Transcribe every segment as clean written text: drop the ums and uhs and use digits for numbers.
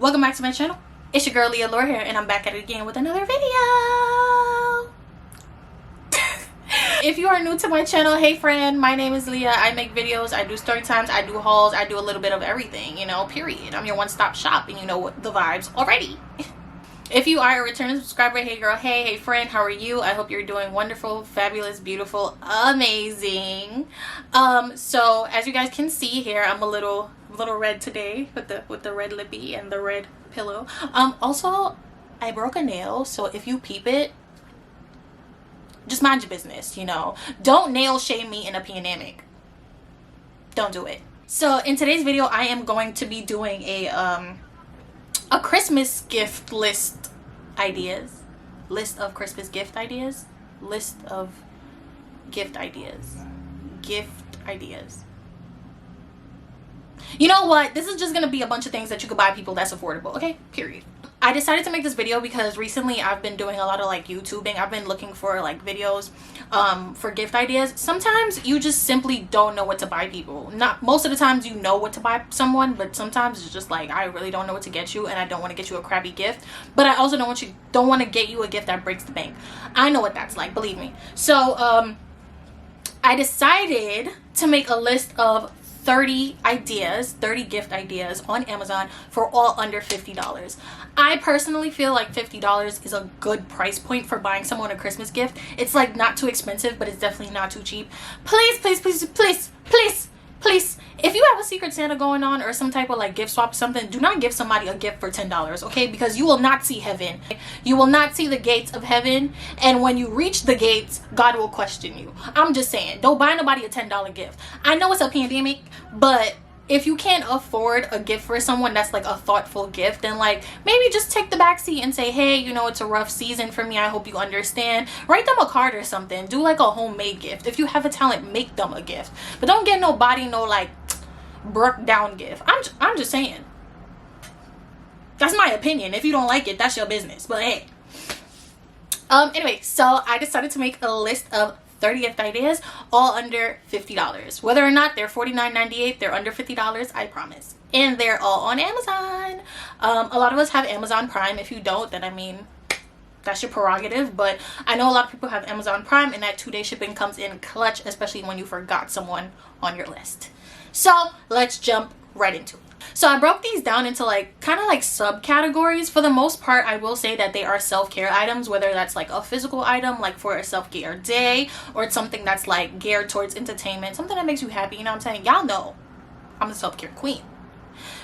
Welcome back to my channel. It's your girl Leah Lore here, and I'm back at it again with another video. If you are new to my channel, hey friend, my name is Leah. I make videos, I do story times, I do hauls, I do a little bit of everything, you know, period. I'm your one-stop shop, and you know what the vibes already. If you are a returning subscriber, hey girl, hey friend, how are you? I hope you're doing wonderful, fabulous, beautiful, amazing. So as you guys can see here, I'm a little red today with the red lippy and the red pillow. Also I broke a nail, so if you peep it, just mind your business, you know. Don't nail shame me in a pandemic. Don't do it. So in today's video, I am going to be doing a Christmas gift list ideas. List of Christmas gift ideas. List of gift ideas. Gift ideas. You know what? This is just going to be a bunch of things that you could buy people that's affordable. Okay? Period. I decided to make this video because recently I've been doing a lot of like YouTubing. I've been looking for like videos for gift ideas. Sometimes you just simply don't know what to buy people. Not most of the times you know what to buy someone, but sometimes it's just like, I really don't know what to get you, and I don't want to get you a crappy gift, but I also don't want to get you a gift that breaks the bank. I know what that's like, believe me. So I decided to make a list of 30 gift ideas on Amazon for all under $50. I personally feel like $50 is a good price point for buying someone a Christmas gift. It's like not too expensive, but it's definitely not too cheap. Please, if you have a Secret Santa going on or some type of like gift swap or something, do not give somebody a gift for $10, okay? Because you will not see heaven. You will not see the gates of heaven, and when you reach the gates, God will question you. I'm just saying, don't buy nobody a $10 gift. I know it's a pandemic, but if you can't afford a gift for someone that's like a thoughtful gift, then like maybe just take the backseat and say, hey, you know, it's a rough season for me, I hope you understand. Write them a card or something. Do like a homemade gift. If you have a talent, make them a gift, but don't get nobody no like broke down gift. I'm just saying, that's my opinion. If you don't like it, that's your business, but hey. Anyway, so I decided to make a list of 30 gift ideas, all under $50. Whether or not they're $49.98, they're under $50, I promise. And they're all on Amazon. A lot of us have Amazon Prime. If you don't, then I mean, that's your prerogative. But I know a lot of people have Amazon Prime, and that 2-day shipping comes in clutch, especially when you forgot someone on your list. So let's jump right into it. So I broke these down into like kind of like subcategories. For the most part, I will say that they are self-care items, whether that's like a physical item like for a self-care day, or it's something that's like geared towards entertainment, something that makes you happy. You know what I'm saying? Y'all know I'm the self-care queen.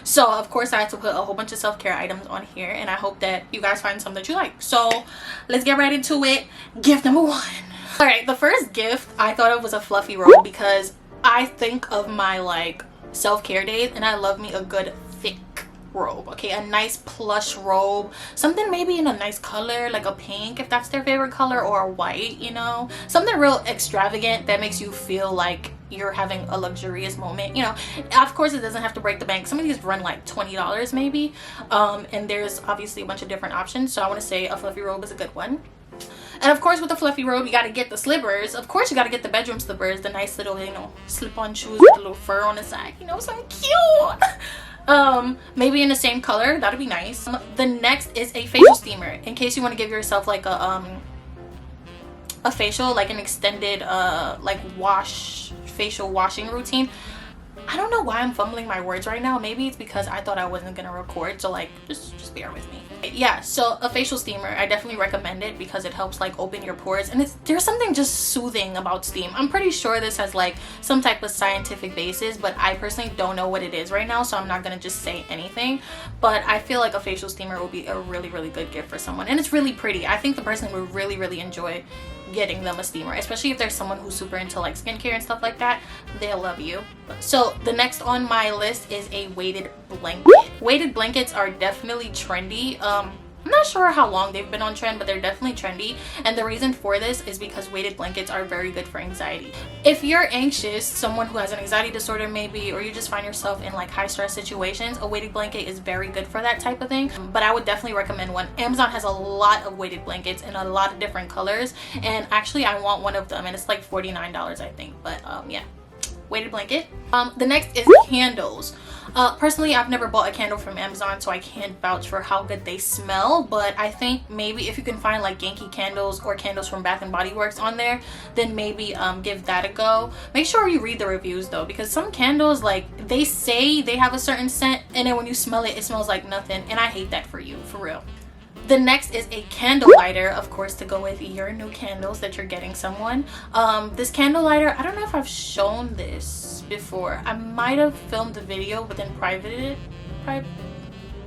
So of course I had to put a whole bunch of self-care items on here, and I hope that you guys find some that you like. So let's get right into it. Gift number 1. All right, the first gift I thought of was a fluffy robe, because I think of my like self-care days and I love me a good thick robe. Okay, a nice plush robe, something maybe in a nice color like a pink if that's their favorite color, or a white, you know, something real extravagant that makes you feel like you're having a luxurious moment, you know. Of course it doesn't have to break the bank. Some of these run like $20 maybe, and there's obviously a bunch of different options, so I want to say a fluffy robe is a good one. And of course with the fluffy robe you got to get the slippers. Of course you got to get the bedroom slippers, the nice little, you know, slip-on shoes with a little fur on the side, you know, so cute. Maybe in the same color, that'd be nice. The next is a facial steamer, in case you want to give yourself like a facial, like an extended like facial washing routine. I don't know why I'm fumbling my words right now. Maybe it's because I thought I wasn't gonna record, so like just bear with me. Yeah, so a facial steamer, I definitely recommend it because it helps like open your pores, and there's something just soothing about steam. I'm pretty sure this has like some type of scientific basis, but I personally don't know what it is right now, so I'm not gonna just say anything. But I feel like a facial steamer will be a really good gift for someone, and it's really pretty. I think the person would really enjoy getting them a steamer, especially if there's someone who's super into like skincare and stuff like that. They'll love you. So the next on my list is a weighted blanket. Weighted blankets are definitely trendy. I'm not sure how long they've been on trend, but they're definitely trendy, and the reason for this is because weighted blankets are very good for anxiety. If you're anxious, someone who has an anxiety disorder maybe, or you just find yourself in like high stress situations, a weighted blanket is very good for that type of thing. But I would definitely recommend one. Amazon has a lot of weighted blankets in a lot of different colors, and actually I want one of them, and it's like $49 I think. But yeah, weighted blanket. The next is candles. Personally, I've never bought a candle from Amazon, so I can't vouch for how good they smell, but I think maybe if you can find like Yankee candles or candles from Bath and Body Works on there, then maybe give that a go. Make sure you read the reviews though, because some candles, like, they say they have a certain scent and then when you smell it, it smells like nothing, and I hate that for you, for real. The next is a candle lighter, of course, to go with your new candles that you're getting someone. This candle lighter, I don't know if I've shown this before. I might have filmed a video but then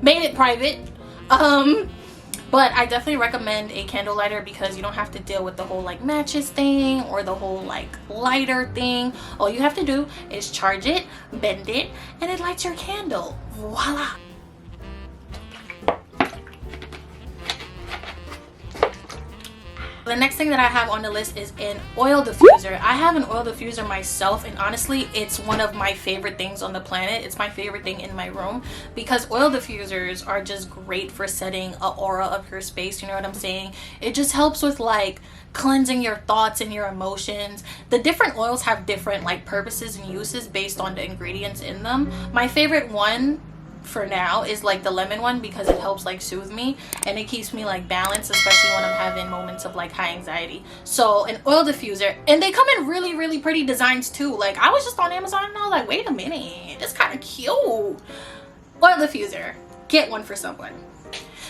made it private. But I definitely recommend a candle lighter because you don't have to deal with the whole like matches thing or the whole like lighter thing. All you have to do is charge it, bend it, and it lights your candle. Voila! The next thing that I have on the list is an oil diffuser. I have an oil diffuser myself, and honestly, it's one of my favorite things on the planet. It's my favorite thing in my room because oil diffusers are just great for setting an aura of your space. You know what I'm saying? It just helps with like cleansing your thoughts and your emotions. The different oils have different like purposes and uses based on the ingredients in them. My favorite one for now is like the lemon one because it helps like soothe me and it keeps me like balanced, especially when I'm having moments of like high anxiety. So an oil diffuser, and they come in really pretty designs too. Like I was just on Amazon and I was like, wait a minute, it's kind of cute. Oil diffuser, get one for someone.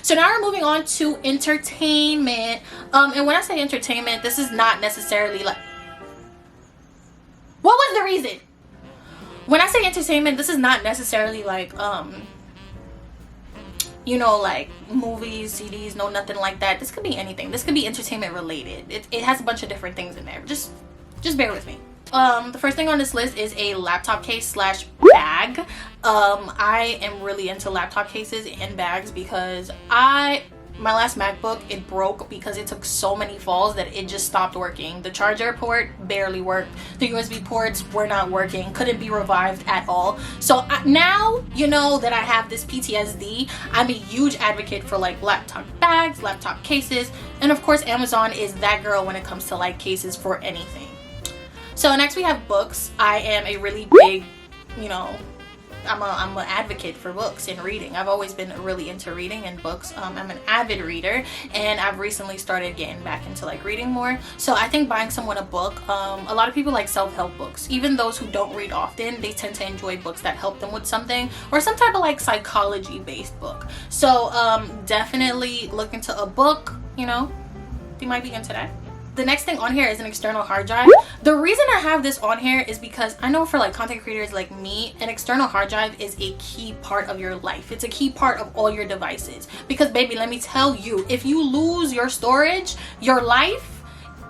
So now we're moving on to entertainment. And when I say entertainment, this is not necessarily like, what was the reason? When I say entertainment, this is not necessarily like you know, like movies, CDs, no, nothing like that. This could be anything. This could be entertainment related. It has a bunch of different things in there. Just bear with me. The first thing on this list is a laptop case slash bag. I am really into laptop cases and bags because my last MacBook, it broke because it took so many falls that it just stopped working. The charger port barely worked. The USB ports were not working, couldn't be revived at all. So now, you know that I have this PTSD, I'm a huge advocate for like laptop bags, laptop cases, and of course Amazon is that girl when it comes to like cases for anything. So next we have books. I am a really big, you know, I'm an advocate for books and reading. I've always been really into reading and books. I'm an avid reader and I've recently started getting back into like reading more. So I think buying someone a book, a lot of people like self-help books. Even those who don't read often, they tend to enjoy books that help them with something or some type of like psychology based book. So definitely look into a book, you know, you might be into that. The next thing on here is an external hard drive. The reason I have this on here is because I know for like content creators like me, an external hard drive is a key part of your life. It's a key part of all your devices. Because baby, let me tell you, if you lose your storage, your life,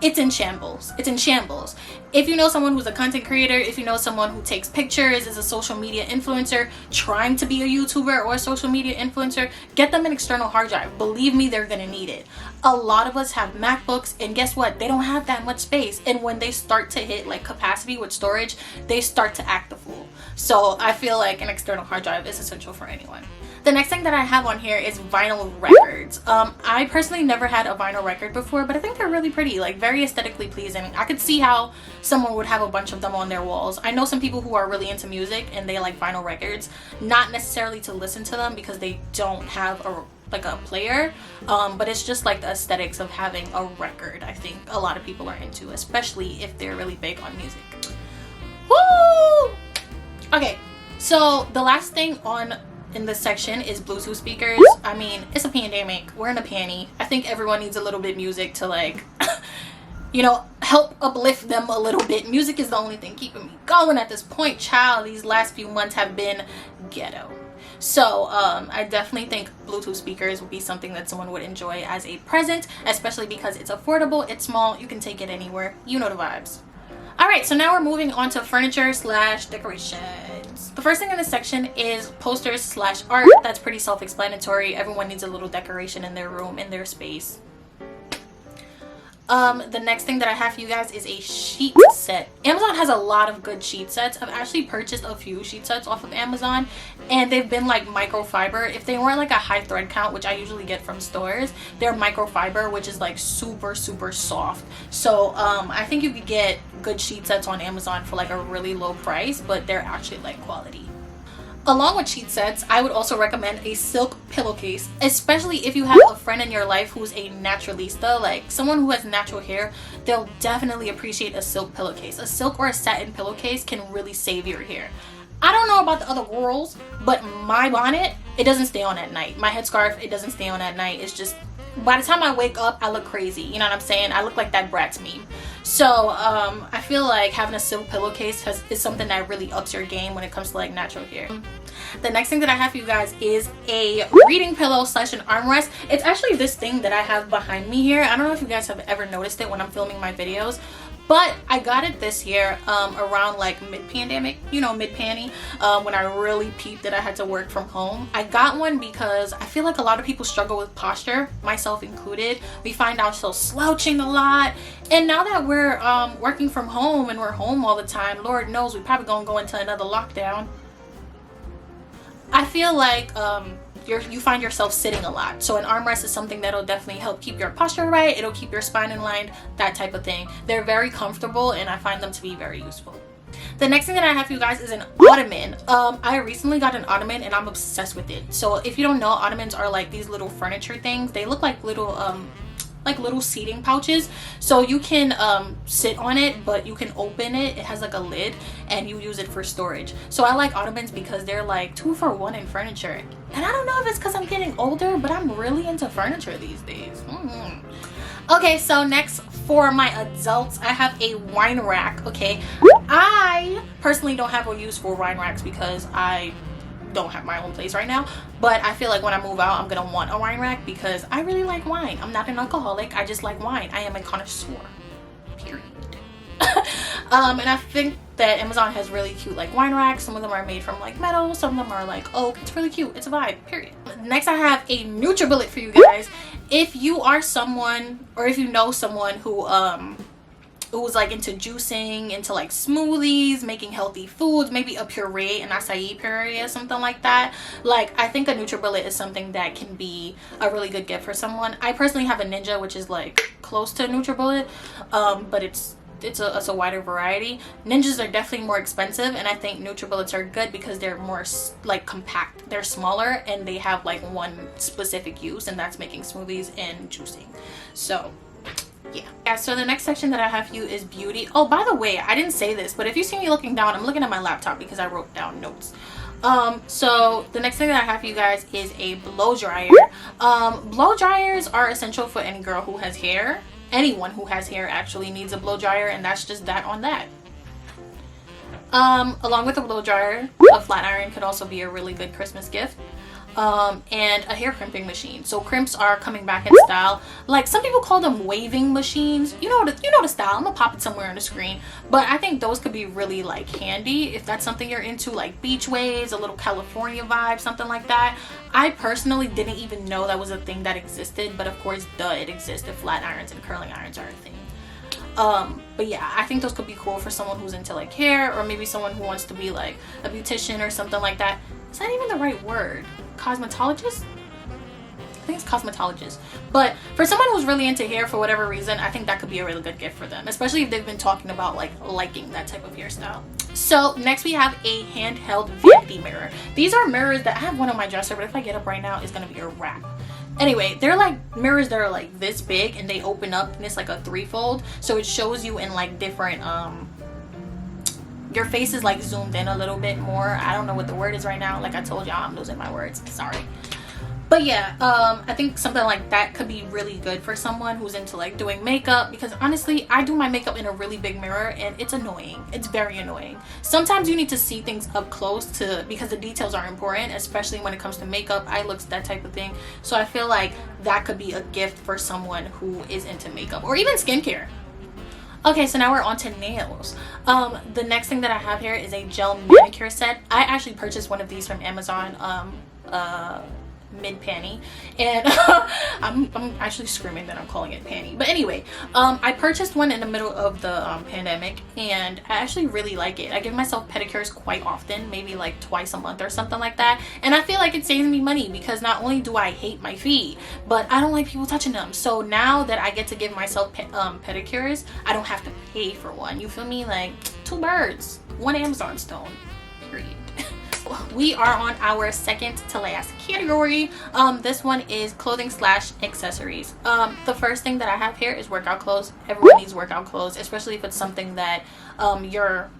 it's in shambles. It's in shambles. If you know someone who's a content creator, if you know someone who takes pictures, is a social media influencer, trying to be a YouTuber or a social media influencer, get them an external hard drive. Believe me, they're gonna need it. A lot of us have MacBooks and guess what? They don't have that much space. And when they start to hit like capacity with storage, they start to act the fool. So I feel like an external hard drive is essential for anyone. The next thing that I have on here is vinyl records. I personally never had a vinyl record before, but I think they're really pretty, like very aesthetically pleasing. I could see how someone would have a bunch of them on their walls. I know some people who are really into music and they like vinyl records, not necessarily to listen to them because they don't have a player, but it's just like the aesthetics of having a record. I think a lot of people are into, especially if they're really big on music. Woo! Okay, so the last thing in this section is Bluetooth speakers. I mean, it's a pandemic. We're in a panty. I think everyone needs a little bit of music to like, you know, help uplift them a little bit. Music is the only thing keeping me going at this point, child. These last few months have been ghetto. So I definitely think Bluetooth speakers would be something that someone would enjoy as a present, especially because it's affordable, it's small, you can take it anywhere. You know the vibes. Alright, so now we're moving on to furniture slash decorations. The first thing in this section is posters slash art. That's pretty self-explanatory. Everyone needs a little decoration in their room, in their space. The next thing that I have for you guys is a sheet set. Amazon has a lot of good sheet sets. I've actually purchased a few sheet sets off of Amazon and they've been like microfiber. If they weren't like a high thread count, which I usually get from stores, they're microfiber, which is like super soft. So I think you could get good sheet sets on Amazon for like a really low price, but they're actually like quality. Along with sheet sets, I would also recommend a silk pillowcase, especially if you have a friend in your life who's a naturalista, like someone who has natural hair. They'll definitely appreciate a silk pillowcase. A silk or a satin pillowcase can really save your hair. I don't know about the other girls, but my bonnet, it doesn't stay on at night. My headscarf, it doesn't stay on at night. It's just, by the time I wake up, I look crazy. You know what I'm saying? I look like that Bratz meme. So I feel like having a silk pillowcase is something that really ups your game when it comes to like natural hair. The next thing that I have for you guys is a reading pillow / an armrest. It's actually this thing that I have behind me here. I don't know if you guys have ever noticed it when I'm filming my videos, but I got it this year around like mid-pandemic, you know, mid-panty, when I really peeped that I had to work from home. I got one because I feel like a lot of people struggle with posture, myself included. We find ourselves slouching a lot, and now that we're working from home and we're home all the time, Lord knows we probably gonna go into another lockdown. I feel like you find yourself sitting a lot, so an armrest is something that'll definitely help keep your posture right. It'll keep your spine in line, that type of thing. They're very comfortable and I find them to be very useful. The next thing that I have for you guys is an ottoman. I recently got an ottoman and I'm obsessed with it. So if you don't know, ottomans are like these little furniture things. They look like little seating pouches, so you can sit on it, but you can open it. It has like a lid and you use it for storage. So I like ottomans because they're like 2 for 1 in furniture, and I don't know if it's because I'm getting older, but I'm really into furniture these days. Okay, so next for my adults, I have a wine rack. Okay, I personally don't have a use for wine racks because I don't have my own place right now, but I feel like when I move out I'm gonna want a wine rack because I really like wine. I'm not an alcoholic, I just like wine. I am a connoisseur, period. And I think that Amazon has really cute like wine racks. Some of them are made from like metal, some of them are like oak. It's really cute, it's a vibe, period. Next I have a NutriBullet for you guys. If you are someone, or if you know someone who's like into juicing, into like smoothies, making healthy foods, maybe a puree, an acai puree or something like that, like I think a NutriBullet is something that can be a really good gift for someone. I personally have a Ninja, which is like close to a NutriBullet, but it's a wider variety. Ninjas are definitely more expensive, and I think NutriBullets are good because they're more like compact. They're smaller and they have like one specific use, and that's making smoothies and juicing. So yeah, so the next section that I have for you is beauty. Oh, by the way, I didn't say this, but if you see me looking down, I'm looking at my laptop because I wrote down notes. So the next thing that I have for you guys is a blow dryer. Blow dryers are essential for any girl who has hair. Anyone who has hair actually needs a blow dryer, and that's just that on that. Along with a blow dryer, a flat iron could also be a really good Christmas gift. And a hair crimping machine. So crimps are coming back in style. Like some people call them waving machines. You know the style. I'm gonna pop it somewhere on the screen. But I think those could be really like handy if that's something you're into, like beach waves, a little California vibe, something like that. I personally didn't even know that was a thing that existed, but of course, it exists if flat irons and curling irons are a thing. But yeah, I think those could be cool for someone who's into like hair, or maybe someone who wants to be like a beautician or something like that. Is that even the right word? Cosmetologist? I think it's cosmetologist. But for someone who's really into hair for whatever reason, I think that could be a really good gift for them, especially if they've been talking about like liking that type of hairstyle. So next we have a handheld vanity mirror. These are mirrors that I have one on my dresser, but if I get up right now, it's gonna be a wrap. Anyway, they're like mirrors that are like this big and they open up, and it's like a 3-fold, so it shows you in like different your face is like zoomed in a little bit more. I don't know what the word is right now. Like I told y'all, I'm losing my words, sorry. But yeah, I think something like that could be really good for someone who's into like doing makeup, because honestly, I do my makeup in a really big mirror and it's annoying. It's very annoying. Sometimes you need to see things up close because the details are important, especially when it comes to makeup, eye looks, that type of thing. So I feel like that could be a gift for someone who is into makeup or even skincare. Okay, so now we're on to nails. The next thing that I have here is a gel manicure set. I actually purchased one of these from Amazon mid-panty, and I'm actually screaming that I'm calling it panty, but anyway, I purchased one in the middle of the pandemic, and I actually really like it. I give myself pedicures quite often, maybe like twice a month or something like that, and I feel like it saves me money because not only do I hate my feet, but I don't like people touching them. So now that I get to give myself pedicures, I don't have to pay for one. You feel me? Like 2 birds, 1 Amazon stone, period. We are on our second to last category. This one is clothing slash accessories. The first thing that I have here is workout clothes. Everyone needs workout clothes, especially if it's something that you're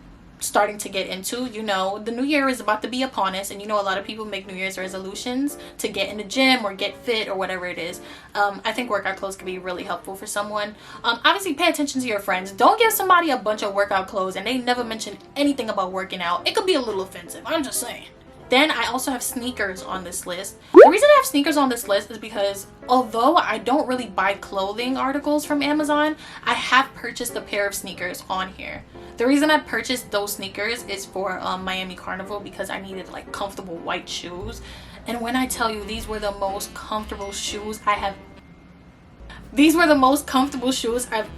starting to get into. You know, the new year is about to be upon us, and you know, a lot of people make new year's resolutions to get in the gym or get fit or whatever it is. I think workout clothes can be really helpful for someone. Obviously pay attention to your friends. Don't give somebody a bunch of workout clothes and they never mention anything about working out. It could be a little offensive, I'm just saying. Then I also have sneakers on this list. The reason I have sneakers on this list is because although I don't really buy clothing articles from Amazon, I have purchased a pair of sneakers on here. The reason I purchased those sneakers is for Miami Carnival, because I needed like comfortable white shoes. And when I tell you, these were the most comfortable shoes I've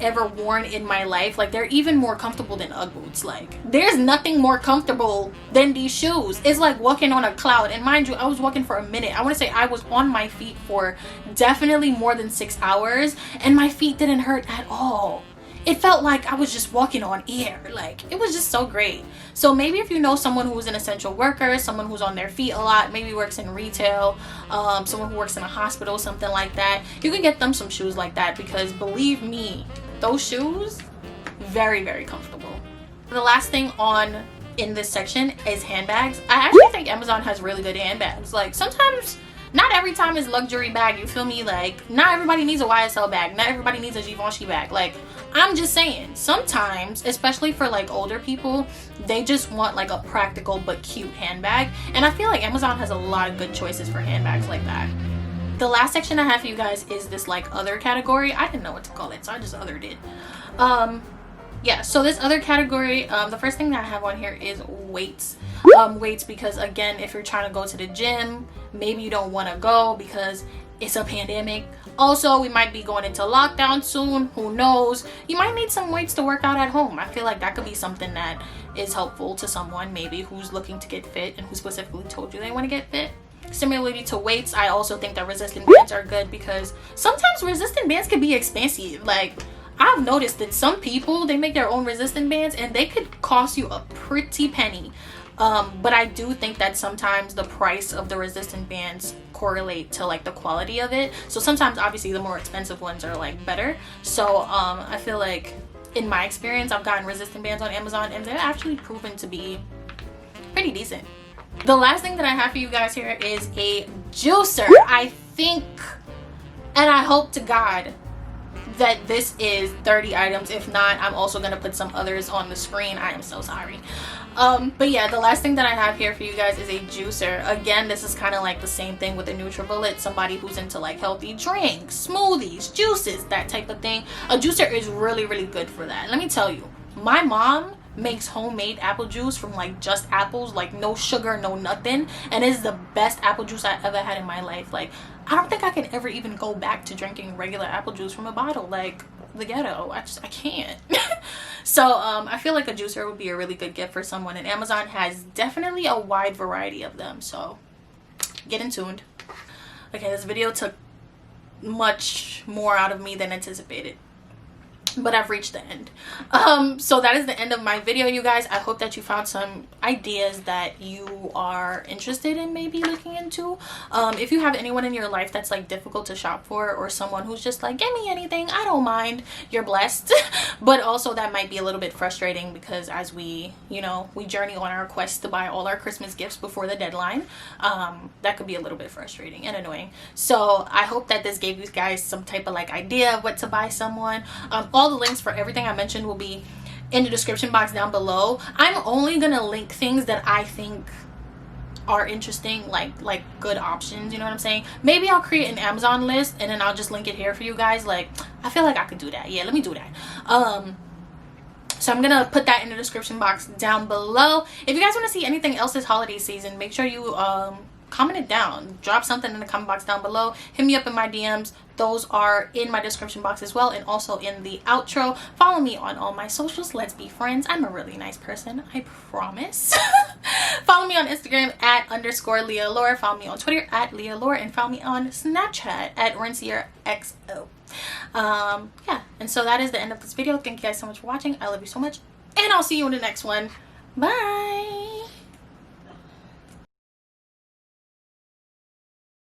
ever worn in my life. Like, they're even more comfortable than Ugg boots. Like, there's nothing more comfortable than these shoes. It's like walking on a cloud. And mind you, I was walking for a minute. I want to say I was on my feet for definitely more than 6 hours, and my feet didn't hurt at all. It felt like I was just walking on air. Like, it was just so great. So maybe if you know someone who's an essential worker, someone who's on their feet a lot, maybe works in retail, someone who works in a hospital, something like that, you can get them some shoes like that, because believe me, those shoes, very, very comfortable. The last thing in this section is handbags. I actually think Amazon has really good handbags. Like, sometimes, not every time is luxury bag, you feel me? Like, not everybody needs a YSL bag, not everybody needs a Givenchy bag. Like, I'm just saying, sometimes, especially for like older people, they just want like a practical but cute handbag, and I feel like Amazon has a lot of good choices for handbags like that. The last section I have for you guys is this like other category. I didn't know what to call it, so I just othered it. Yeah, so this other category, the first thing that I have on here is weights. Weights, because again, if you're trying to go to the gym, maybe you don't want to go because it's a pandemic. Also, we might be going into lockdown soon, who knows. You might need some weights to work out at home. I feel like that could be something that is helpful to someone maybe who's looking to get fit and who specifically told you they want to get fit. Similarly to weights, I also think that resistant bands are good, because sometimes resistant bands can be expensive. Like, I've noticed that some people, they make their own resistant bands and they could cost you a pretty penny. But I do think that sometimes the price of the resistant bands correlate to like the quality of it. So sometimes obviously the more expensive ones are like better. So I feel like in my experience, I've gotten resistant bands on Amazon and they're actually proven to be pretty decent. The last thing that I have for you guys here is a juicer. I think, and I hope to God that this is 30 items. If not, I'm also gonna put some others on the screen. I am so sorry. But yeah, the last thing that I have here for you guys is a juicer. Again, this is kind of like the same thing with a NutriBullet. Somebody who's into like healthy drinks, smoothies, juices, that type of thing. A juicer is really, really good for that. Let me tell you, my mom makes homemade apple juice from like just apples, like no sugar, no nothing, and it's the best apple juice I ever had in my life. Like, I don't think I can ever even go back to drinking regular apple juice from a bottle. Like, the ghetto, I can't. So I feel like a juicer would be a really good gift for someone, and Amazon has definitely a wide variety of them, so get in tuned. Okay, this video took much more out of me than anticipated, but I've reached the end. So that is the end of my video, you guys. I hope that you found some ideas that you are interested in maybe looking into. If you have anyone in your life that's like difficult to shop for, or someone who's just like, give me anything, I don't mind, you're blessed. But also that might be a little bit frustrating, because as we, you know, we journey on our quest to buy all our Christmas gifts before the deadline, that could be a little bit frustrating and annoying. So I hope that this gave you guys some type of like idea of what to buy someone. All the links for everything I mentioned will be in the description box down below. I'm only gonna link things that I think are interesting, like good options, you know what I'm saying? Maybe I'll create an Amazon list and then I'll just link it here for you guys. Like, I feel like I could do that. Yeah, let me do that. So I'm gonna put that in the description box down below. If you guys want to see anything else this holiday season, make sure you comment it down, drop something in the comment box down below, hit me up in my DMs. Those are in my description box as well, and also in the outro. Follow me on all my socials. Let's be friends. I'm a really nice person, I promise. Follow me on Instagram at _LeahLore. Follow me on Twitter at LeahLore, and follow me on Snapchat at RenCierXO. Yeah, and so that is the end of this video. Thank you guys so much for watching. I love you so much, and I'll see you in the next one. Bye.